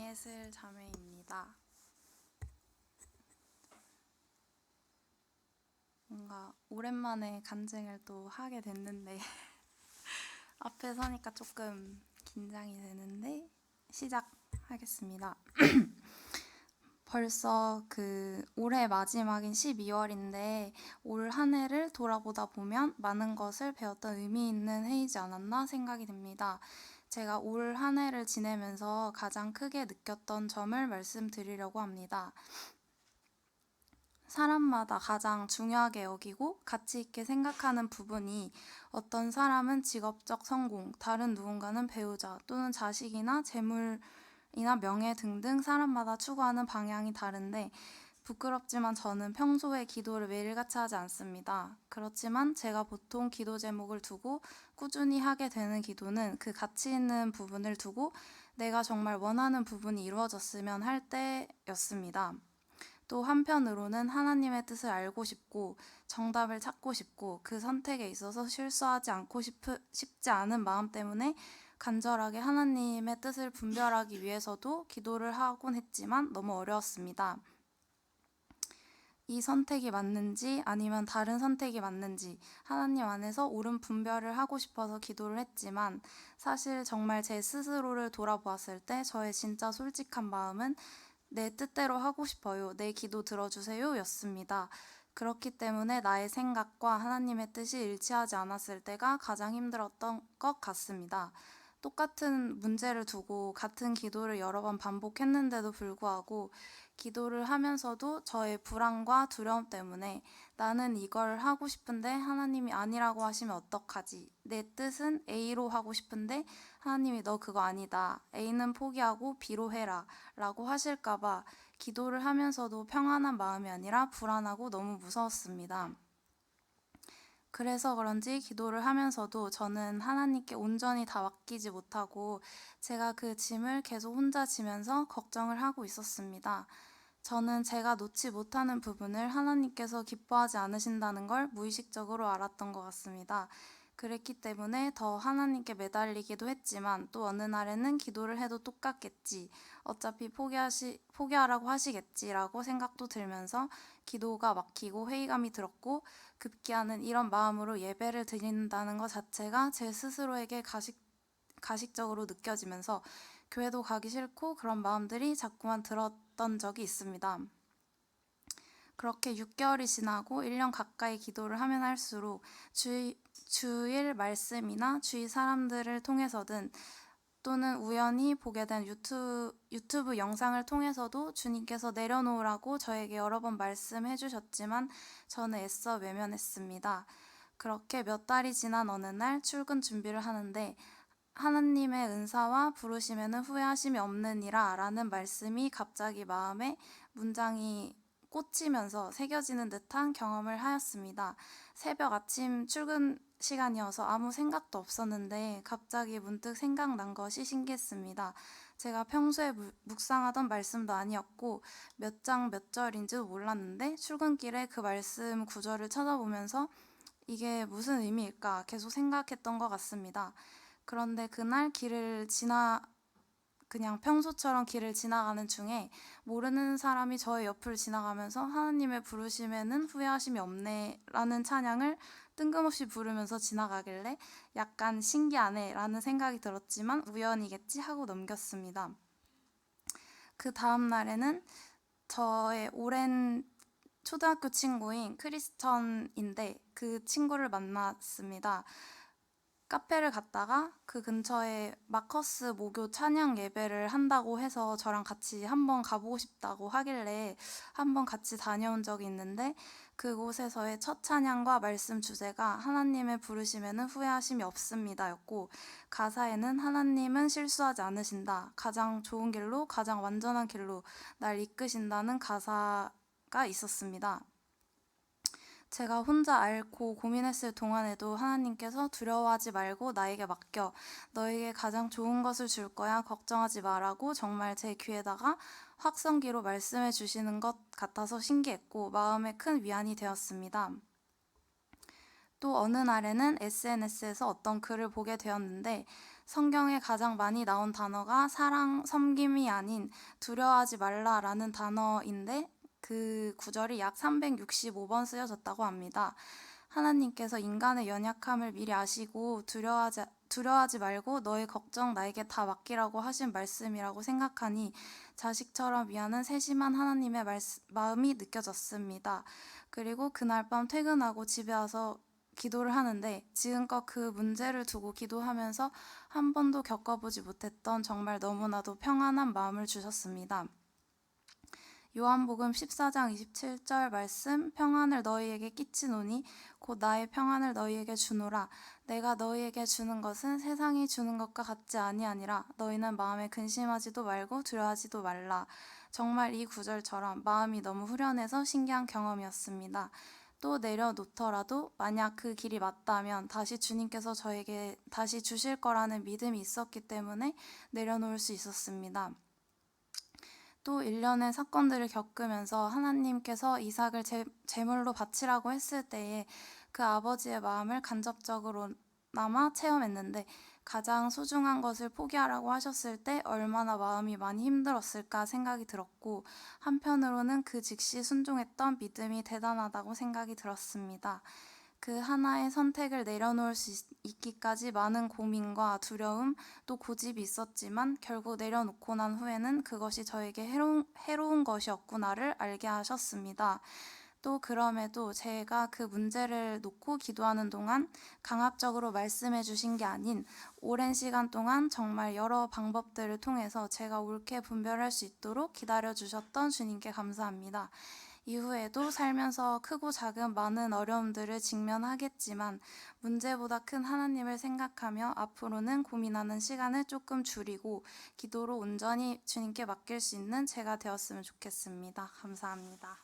강예슬 자매입니다. 뭔가 오랜만에 간증을 또 하게 됐는데 앞에 서니까 조금 긴장이 되는데 시작하겠습니다. 벌써 올해 마지막인 12월인데 올 한 해를 돌아보다 보면 많은 것을 배웠던 의미 있는 해이지 않았나 생각이 듭니다. 제가 올 한 해를 지내면서 가장 크게 느꼈던 점을 말씀드리려고 합니다. 사람마다 가장 중요하게 여기고 가치 있게 생각하는 부분이 어떤 사람은 직업적 성공, 다른 누군가는 배우자 또는 자식이나 재물이나 명예 등등 사람마다 추구하는 방향이 다른데 부끄럽지만 저는 평소에 기도를 매일같이 하지 않습니다. 그렇지만 제가 보통 기도 제목을 두고 꾸준히 하게 되는 기도는 그 가치 있는 부분을 두고 내가 정말 원하는 부분이 이루어졌으면 할 때였습니다. 또 한편으로는 하나님의 뜻을 알고 싶고 정답을 찾고 싶고 그 선택에 있어서 실수하지 않고 싶지 않은 마음 때문에 간절하게 하나님의 뜻을 분별하기 위해서도 기도를 하곤 했지만 너무 어려웠습니다. 이 선택이 맞는지 아니면 다른 선택이 맞는지 하나님 안에서 옳은 분별을 하고 싶어서 기도를 했지만 사실 정말 제 스스로를 돌아보았을 때 저의 진짜 솔직한 마음은 내 뜻대로 하고 싶어요. 내 기도 들어주세요. 였습니다. 그렇기 때문에 나의 생각과 하나님의 뜻이 일치하지 않았을 때가 가장 힘들었던 것 같습니다. 똑같은 문제를 두고 같은 기도를 여러 번 반복했는데도 불구하고 기도를 하면서도 저의 불안과 두려움 때문에 나는 이걸 하고 싶은데 하나님이 아니라고 하시면 어떡하지? 내 뜻은 A로 하고 싶은데 하나님이 너 그거 아니다. A는 포기하고 B로 해라. 라고 하실까봐 기도를 하면서도 평안한 마음이 아니라 불안하고 너무 무서웠습니다. 그래서 그런지 기도를 하면서도 저는 하나님께 온전히 다 맡기지 못하고 제가 그 짐을 계속 혼자 지면서 걱정을 하고 있었습니다. 저는 제가 놓지 못하는 부분을 하나님께서 기뻐하지 않으신다는 걸 무의식적으로 알았던 것 같습니다. 그랬기 때문에 더 하나님께 매달리기도 했지만 또 어느 날에는 기도를 해도 똑같겠지. 어차피 포기하라고 하시겠지라고 생각도 들면서 기도가 막히고 회의감이 들었고 급기야는 이런 마음으로 예배를 드린다는 것 자체가 제 스스로에게 가식적으로 느껴지면서 교회도 가기 싫고 그런 마음들이 자꾸만 들었던 적이 있습니다. 그렇게 6개월이 지나고 1년 가까이 기도를 하면 할수록 주일 말씀이나 주위 사람들을 통해서든 또는 우연히 보게 된 유튜브 영상을 통해서도 주님께서 내려놓으라고 저에게 여러 번 말씀해 주셨지만 저는 애써 외면했습니다. 그렇게 몇 달이 지난 어느 날 출근 준비를 하는데 하나님의 은사와 부르심에는 후회하심이 없느니라 라는 말씀이 갑자기 마음에 문장이 꽂히면서 새겨지는 듯한 경험을 하였습니다. 새벽 아침 출근 시간이어서 아무 생각도 없었는데 갑자기 문득 생각난 것이 신기했습니다. 제가 평소에 묵상하던 말씀도 아니었고 몇 장 몇 절인지도 몰랐는데 출근길에 그 말씀 구절을 찾아보면서 이게 무슨 의미일까 계속 생각했던 것 같습니다. 그런데 그날 그냥 평소처럼 길을 지나가는 중에 모르는 사람이 저의 옆을 지나가면서 하나님의 부르심에는 후회하심이 없네 라는 찬양을 뜬금없이 부르면서 지나가길래 약간 신기하네 라는 생각이 들었지만 우연이겠지 하고 넘겼습니다. 그 다음 날에는 저의 오랜 초등학교 친구인 크리스천인데 그 친구를 만났습니다. 카페를 갔다가 그 근처에 마커스 모교 찬양 예배를 한다고 해서 저랑 같이 한번 가보고 싶다고 하길래 한번 같이 다녀온 적이 있는데 그곳에서의 첫 찬양과 말씀 주제가 하나님의 부르심에는 후회하심이 없습니다 였고 가사에는 하나님은 실수하지 않으신다. 가장 좋은 길로 가장 완전한 길로 날 이끄신다는 가사가 있었습니다. 제가 혼자 앓고 고민했을 동안에도 하나님께서 두려워하지 말고 나에게 맡겨 너에게 가장 좋은 것을 줄 거야 걱정하지 마라고 정말 제 귀에다가 확성기로 말씀해 주시는 것 같아서 신기했고 마음에 큰 위안이 되었습니다. 또 어느 날에는 SNS에서 어떤 글을 보게 되었는데 성경에 가장 많이 나온 단어가 사랑, 섬김이 아닌 두려워하지 말라라는 단어인데 그 구절이 약 365번 쓰여졌다고 합니다. 하나님께서 인간의 연약함을 미리 아시고 두려워하지 말고 너의 걱정 나에게 다 맡기라고 하신 말씀이라고 생각하니 자식처럼 위하는 세심한 하나님의 마음이 느껴졌습니다. 그리고 그날 밤 퇴근하고 집에 와서 기도를 하는데 지금껏 그 문제를 두고 기도하면서 한 번도 겪어보지 못했던 정말 너무나도 평안한 마음을 주셨습니다. 요한복음 14장 27절 말씀 평안을 너희에게 끼치노니 곧 나의 평안을 너희에게 주노라. 내가 너희에게 주는 것은 세상이 주는 것과 같지 아니하니라. 너희는 마음에 근심하지도 말고 두려워하지도 말라. 정말 이 구절처럼 마음이 너무 후련해서 신기한 경험이었습니다. 또 내려놓더라도 만약 그 길이 맞다면 다시 주님께서 저에게 다시 주실 거라는 믿음이 있었기 때문에 내려놓을 수 있었습니다. 또 일련의 사건들을 겪으면서 하나님께서 이삭을 제물로 바치라고 했을 때에 그 아버지의 마음을 간접적으로나마 체험했는데 가장 소중한 것을 포기하라고 하셨을 때 얼마나 마음이 많이 힘들었을까 생각이 들었고 한편으로는 그 즉시 순종했던 믿음이 대단하다고 생각이 들었습니다. 그 하나의 선택을 내려놓을 수 있기까지 많은 고민과 두려움 또 고집이 있었지만 결국 내려놓고 난 후에는 그것이 저에게 해로운 것이었구나를 알게 하셨습니다. 또 그럼에도 제가 그 문제를 놓고 기도하는 동안 강압적으로 말씀해 주신 게 아닌 오랜 시간 동안 정말 여러 방법들을 통해서 제가 옳게 분별할 수 있도록 기다려 주셨던 주님께 감사합니다. 이후에도 살면서 크고 작은 많은 어려움들을 직면하겠지만 문제보다 큰 하나님을 생각하며 앞으로는 고민하는 시간을 조금 줄이고 기도로 온전히 주님께 맡길 수 있는 제가 되었으면 좋겠습니다. 감사합니다.